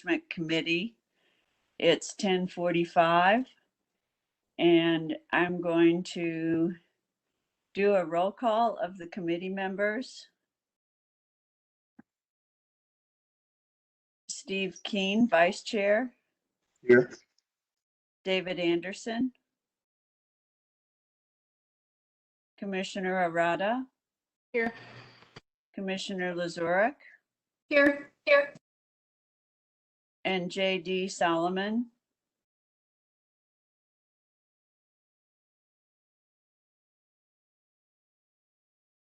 Management Committee. It's 10:45, and I'm going to do a roll call of the committee members. Steve Keen, Vice Chair. Here. David Anderson. Commissioner Arata. Here. Commissioner Lazurek. Here. And J.D. Solomon.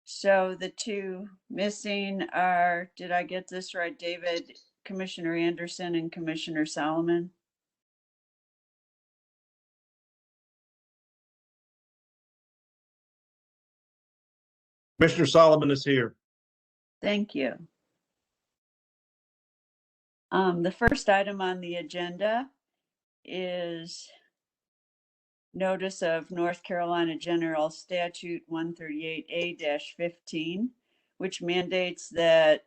So the two missing are, did I get this right, David, Commissioner Anderson and Commissioner Solomon? Commissioner Solomon is here. Thank you. The first item on the agenda is notice of North Carolina General Statute 138A-15, which mandates that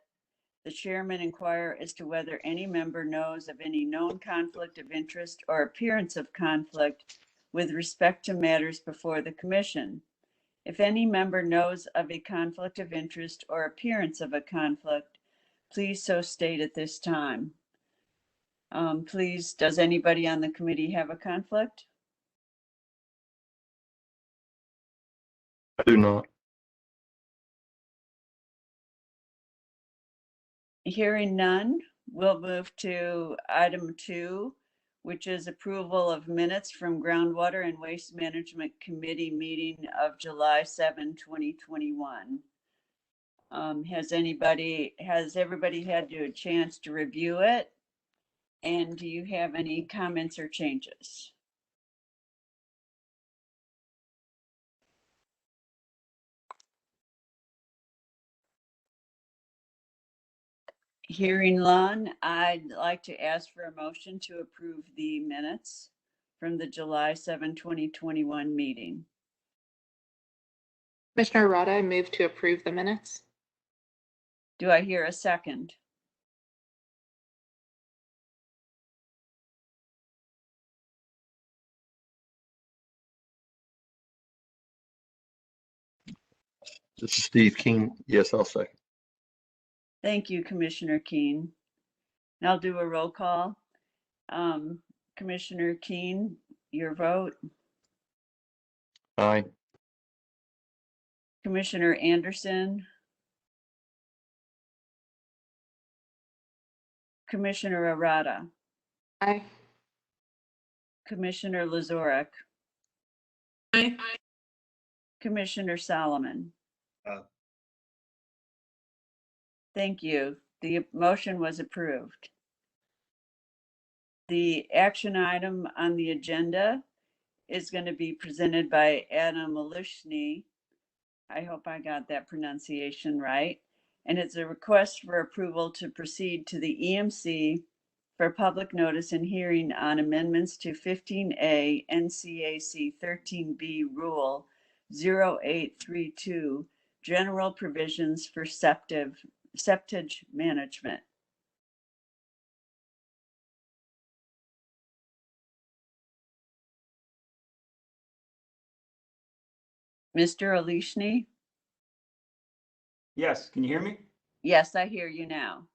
the chairman inquire as to whether any member knows of any known conflict of interest or appearance of conflict with respect to matters before the commission. If any member knows of a conflict of interest or appearance of a conflict, please so state at this time. Please, does anybody on the committee have a conflict? I do not. Hearing none, we'll move to item 2, which is approval of minutes from Groundwater and Waste Management Committee meeting of July 7, 2021. Has everybody had a chance to review it? And do you have any comments or changes? Hearing none, I'd like to ask for a motion to approve the minutes from the July 7, 2021 meeting. Commissioner Arata, I move to approve the minutes. Do I hear a second? This is Steve King. Yes, I'll second. Thank you, Commissioner Keen. I'll do a roll call. Commissioner Keen, your vote. Aye. Commissioner Anderson. Commissioner Arata. Aye. Commissioner Lazurek. Aye. Commissioner Solomon. Thank you. The motion was approved. The action item on the agenda is going to be presented by Adam Malushny. I hope I got that pronunciation right. And it's a request for approval to proceed to the EMC for public notice and hearing on amendments to 15A NCAC 13B Rule 0832, General Provisions for Septage Management. Mr. Alishny? Yes, can you hear me? Yes, I hear you now.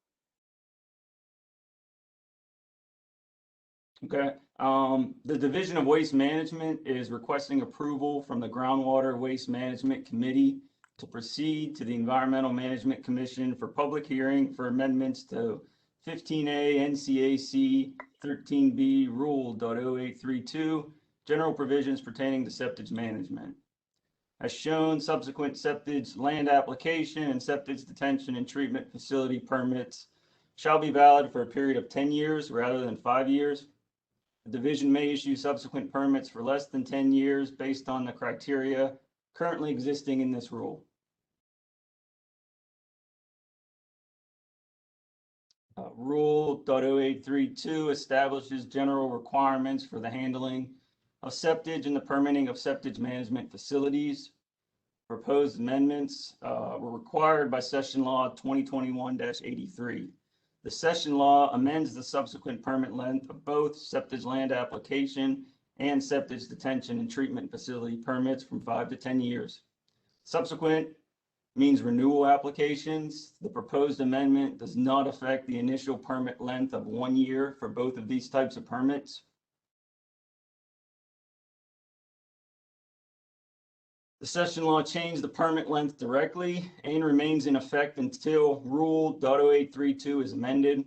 Okay. The Division of Waste Management is requesting approval from the Groundwater Waste Management Committee to proceed to the Environmental Management Commission for public hearing for amendments to 15A NCAC 13B Rule .0832, general provisions pertaining to septage management. As shown, subsequent septage land application and septage detention and treatment facility permits shall be valid for a period of 10 years rather than 5 years. The division may issue subsequent permits for less than 10 years based on the criteria currently existing in this rule. Rule .0832 establishes general requirements for the handling of septage and the permitting of septage management facilities. Proposed amendments were required by Session Law 2021-83. The session law amends the subsequent permit length of both septic land application and septic detention and treatment facility permits from 5 to 10 years. Subsequent means renewal applications. The proposed amendment does not affect the initial permit length of 1 year for both of these types of permits. The session law changed the permit length directly and remains in effect until Rule .0832 is amended.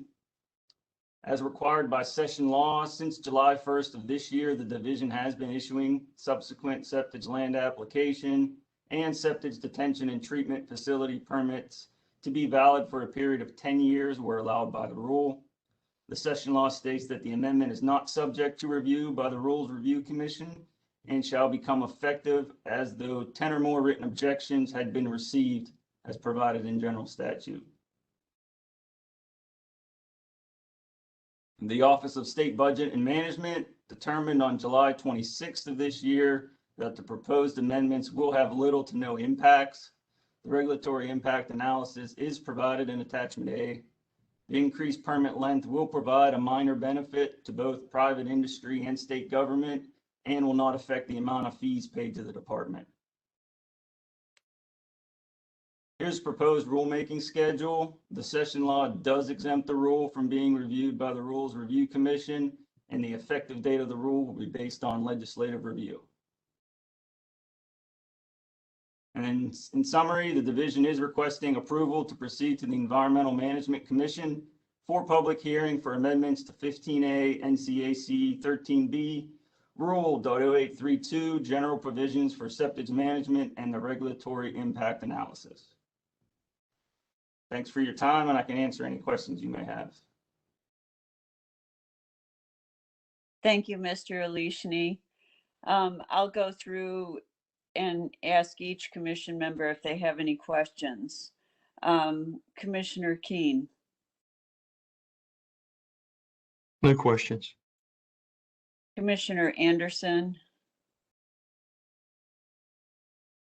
As required by session law, since July 1st of this year, the division has been issuing subsequent septic land application and septic detention and treatment facility permits to be valid for a period of 10 years where allowed by the rule. The session law states that the amendment is not subject to review by the Rules Review Commission and shall become effective as though 10 or more written objections had been received as provided in general statute. The Office of State Budget and Management determined on July 26th of this year that the proposed amendments will have little to no impacts. The regulatory impact analysis is provided in Attachment A. The increased permit length will provide a minor benefit to both private industry and state government and will not affect the amount of fees paid to the department. Here's proposed rulemaking schedule. The session law does exempt the rule from being reviewed by the Rules Review Commission, and the effective date of the rule will be based on legislative review. And in summary, the division is requesting approval to proceed to the Environmental Management Commission for public hearing for amendments to 15A NCAC 13B, Rule .0832, general provisions for septic management and the regulatory impact analysis. Thanks for your time, and I can answer any questions you may have. Thank you, Mr. Alishny. I'll go through and ask each commission member if they have any questions. Commissioner Keen, No questions. Commissioner Anderson,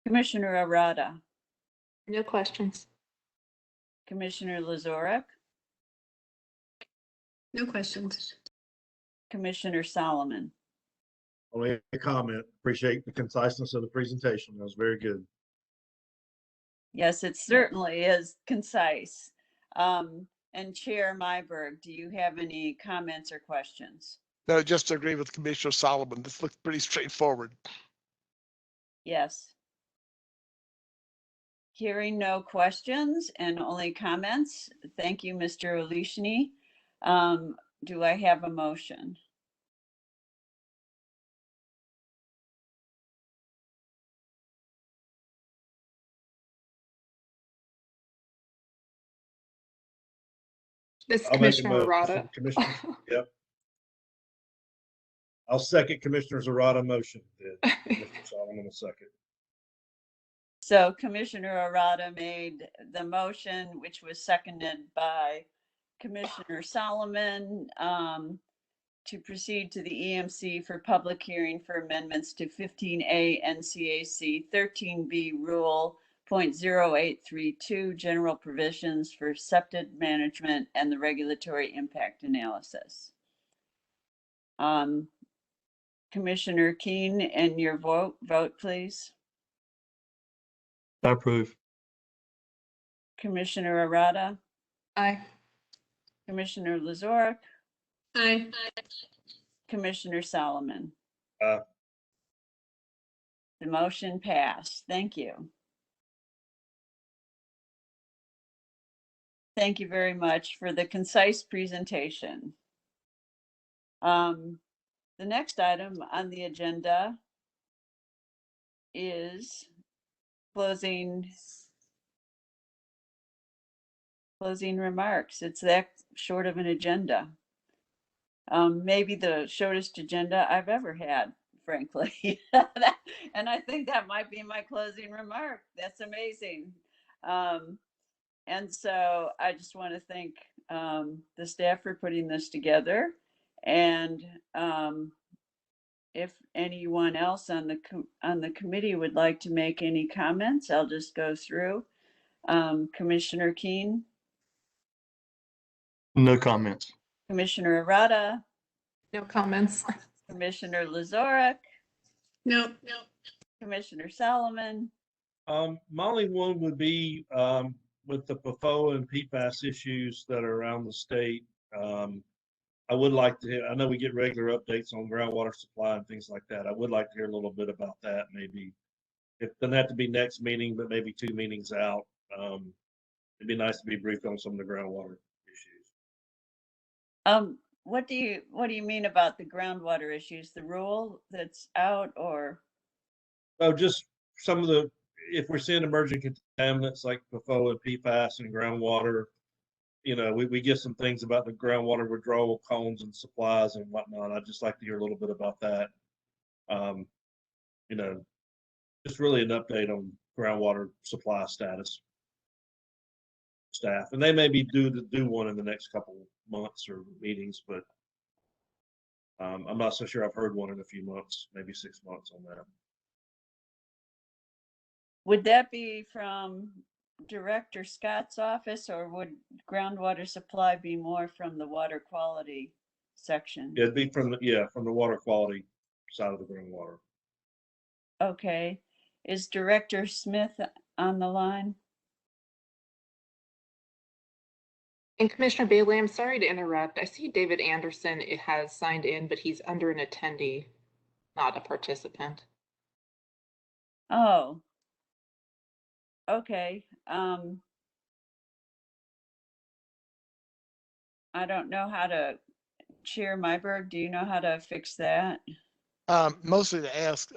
Commissioner Arata, No questions. Commissioner Lazorek, No questions. Commissioner Solomon. Only a comment. Appreciate the conciseness of the presentation. That was very good. Yes, it certainly is concise. And Chair Myberg, do you have any comments or questions? No, just to agree with Commissioner Solomon. This looks pretty straightforward. Yes. Hearing no questions and only comments, thank you, Mr. Alishny. Do I have a motion? This is I'll make a Commissioner motion, Arata. Commissioner. Yep. I'll second Commissioner Zarata motion. Then Commissioner Solomon will second. So Commissioner Arata made the motion, which was seconded by Commissioner Solomon, to proceed to the EMC for public hearing for amendments to 15A NCAC 13B Rule .0832, general provisions for septic management and the regulatory impact analysis. Commissioner Keen, and your vote, please. I approve. Commissioner Arata, Aye. Commissioner Lazorek, Aye. Commissioner Solomon. Aye. The motion passed. Thank you. Thank you very much for the concise presentation. The next item on the agenda is closing remarks. It's that short of an agenda. Maybe the shortest agenda I've ever had, frankly. And I think that might be my closing remark. That's amazing. And so I just want to thank the staff for putting this together. And if anyone else on the committee would like to make any comments, I'll just go through. Commissioner Keen. No comments. Commissioner Arata, No comments. Commissioner Lazaruk, No. Commissioner Solomon. My only one would be, with the PFOA and PFAS issues that are around the state. I would like to hear, I know we get regular updates on groundwater supply and things like that. I would like to hear a little bit about that, maybe. It doesn't have to be next meeting, but maybe 2 meetings out. It'd be nice to be briefed on some of the groundwater issues. What do you mean about the groundwater issues? The rule that's out, or? Oh, just some of the, if we're seeing emerging contaminants like PFOA and PFAS and groundwater, we get some things about the groundwater withdrawal cones and supplies and whatnot. I'd just like to hear a little bit about that. Just really an update on groundwater supply status. Staff, and they may be due to do one in the next couple months or meetings, but I'm not so sure I've heard one in a few months, maybe 6 months on that. Would that be from Director Scott's office, or would groundwater supply be more from the water quality section? It'd be from the water quality side of the groundwater. Okay. Is Director Smith on the line? And Commissioner Bailey, I'm sorry to interrupt. I see David Anderson has signed in, but he's under an attendee, not a participant. Oh. Okay. I don't know how to, Chair Myberg, do you know how to fix that? Mostly to ask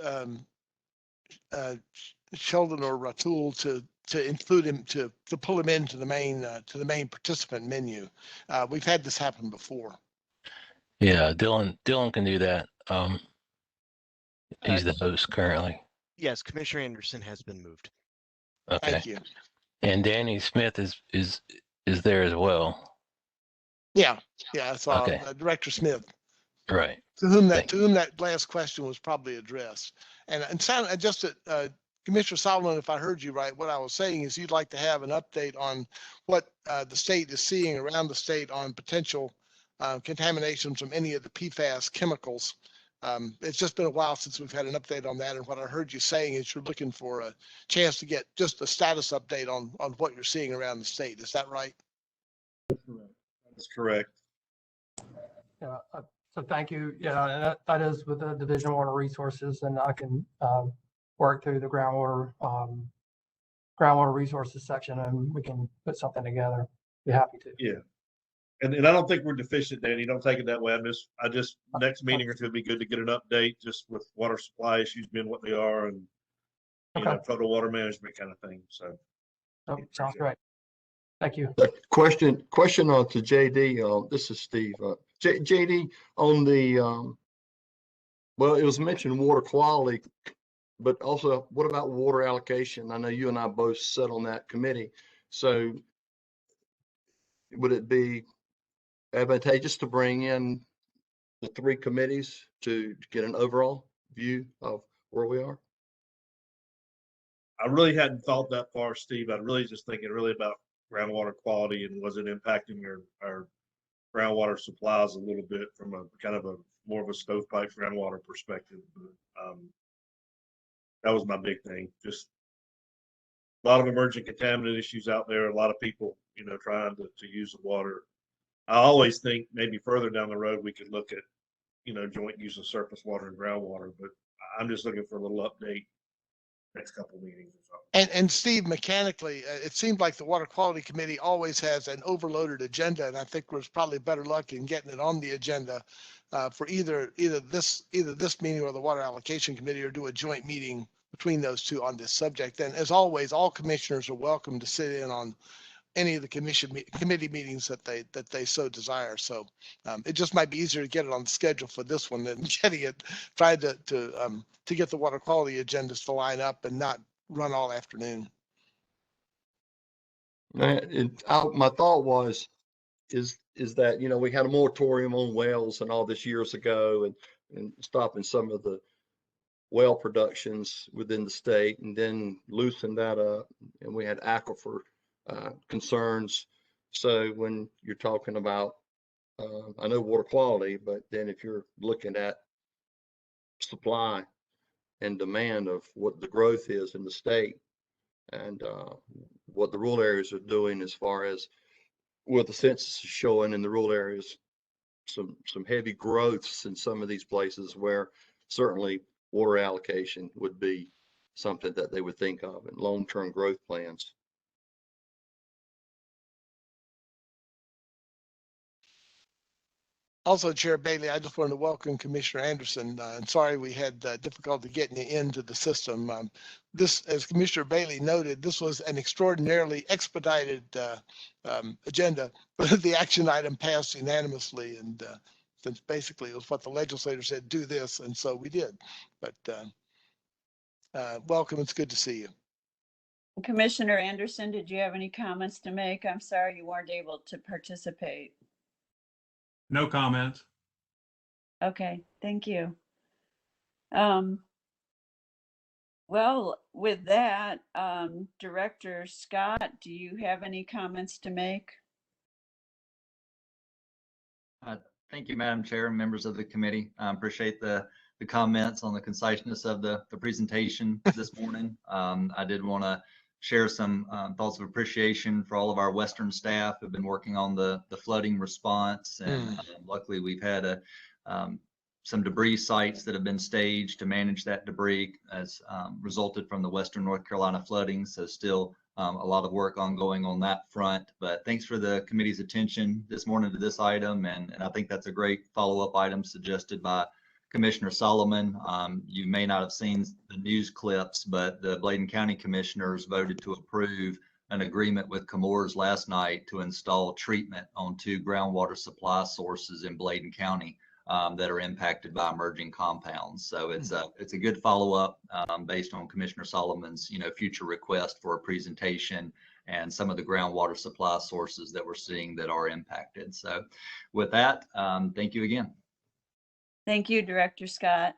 Sheldon or Ratul to include him, to pull him into the main participant menu. We've had this happen before. Yeah, Dylan can do that. He's the host currently. Yes, Commissioner Anderson has been moved. Okay. Thank you. And Danny Smith is there as well. Yeah, I saw Okay. Director Smith, Right. to whom that last question was probably addressed. And sound just Commissioner Solomon, if I heard you right, what I was saying is you'd like to have an update on what the state is seeing around the state on potential contaminations from any of the PFAS chemicals. It's just been a while since we've had an update on that. And what I heard you saying is you're looking for a chance to get just a status update on what you're seeing around the state. Is that right? That's correct. Yeah, so thank you. Yeah, and that is with the Division of Water Resources, and I can work through the groundwater resources section, and we can put something together. Be happy to. Yeah. And I don't think we're deficient, Danny. Don't take it that way. I just next meeting or two would be good to get an update just with water supply issues being what they are, and total water management kind of thing. So sounds great. Thank you. Question on to JD. This is Steve. JD, on the well, it was mentioned water quality, but also what about water allocation? I know you and I both sit on that committee. So would it be advantageous to bring in the 3 committees to get an overall view of where we are? I really hadn't thought that far, Steve. I'd really just thinking really about groundwater quality and was it impacting our groundwater supplies a little bit from a kind of a more of a stovepipe groundwater perspective. But, that was my big thing. Just a lot of emerging contaminant issues out there. A lot of people, trying to use the water. I always think maybe further down the road we could look at, joint use of surface water and groundwater. But I'm just looking for a little update next couple meetings or something. And Steve, mechanically, it seemed like the Water Quality Committee always has an overloaded agenda, and I think there's probably better luck in getting it on the agenda for either this meeting or the Water Allocation Committee, or do a joint meeting between those two on this subject. And as always, all commissioners are welcome to sit in on any of the committee meetings that they so desire. So it just might be easier to get it on the schedule for this one than getting it tried to get the water quality agendas to line up and not run all afternoon. My thought was, is that, we had a moratorium on wells and all this years ago, and stopping some of the well productions within the state, and then loosened that up, and we had aquifer concerns. So when you're talking about, I know water quality, but then if you're looking at supply and demand of what the growth is in the state and what the rural areas are doing as far as what the census is showing in the rural areas, some heavy growths in some of these places where certainly water allocation would be something that they would think of in long-term growth plans. Also, Chair Bailey, I just wanted to welcome Commissioner Anderson. And sorry we had difficulty getting you into the system. This, as Commissioner Bailey noted, this was an extraordinarily expedited agenda, but the action item passed unanimously. And since basically it was what the legislator said, do this, and so we did. But welcome, it's good to see you. Commissioner Anderson, did you have any comments to make? I'm sorry you weren't able to participate. No comments. Okay, thank you. Well, with that, Director Scott, do you have any comments to make? Thank you, Madam Chair, and members of the committee. Appreciate the comments on the conciseness of the presentation this morning. I did want to share some thoughts of appreciation for all of our Western staff who've been working on the flooding response. And luckily we've had some debris sites that have been staged to manage that debris as resulted from the Western North Carolina flooding. So still a lot of work ongoing on that front, but thanks for the committee's attention this morning to this item. And I think that's a great follow-up item suggested by Commissioner Solomon. You may not have seen the news clips, but the Bladen County Commissioners voted to approve an agreement with Chemours last night to install treatment on 2 groundwater supply sources in Bladen County that are impacted by emerging compounds. So it's a good follow-up based on Commissioner Solomon's future request for a presentation and some of the groundwater supply sources that we're seeing that are impacted. So with that, thank you again. Thank you, Director Scott.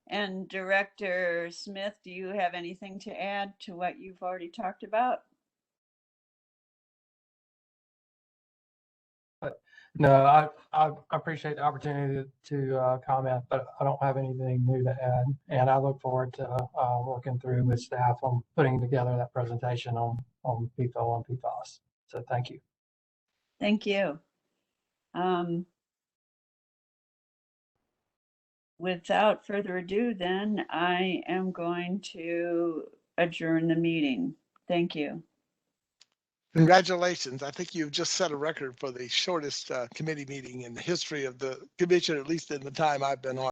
And Director Smith, do you have anything to add to what you've already talked about? No, I appreciate the opportunity to comment, but I don't have anything new to add. And I look forward to working through with staff on putting together that presentation on PFOA and PFAS. So thank you. Thank you. Without further ado, then I am going to adjourn the meeting. Thank you. Congratulations. I think you've just set a record for the shortest committee meeting in the history of the commission, at least in the time I've been on.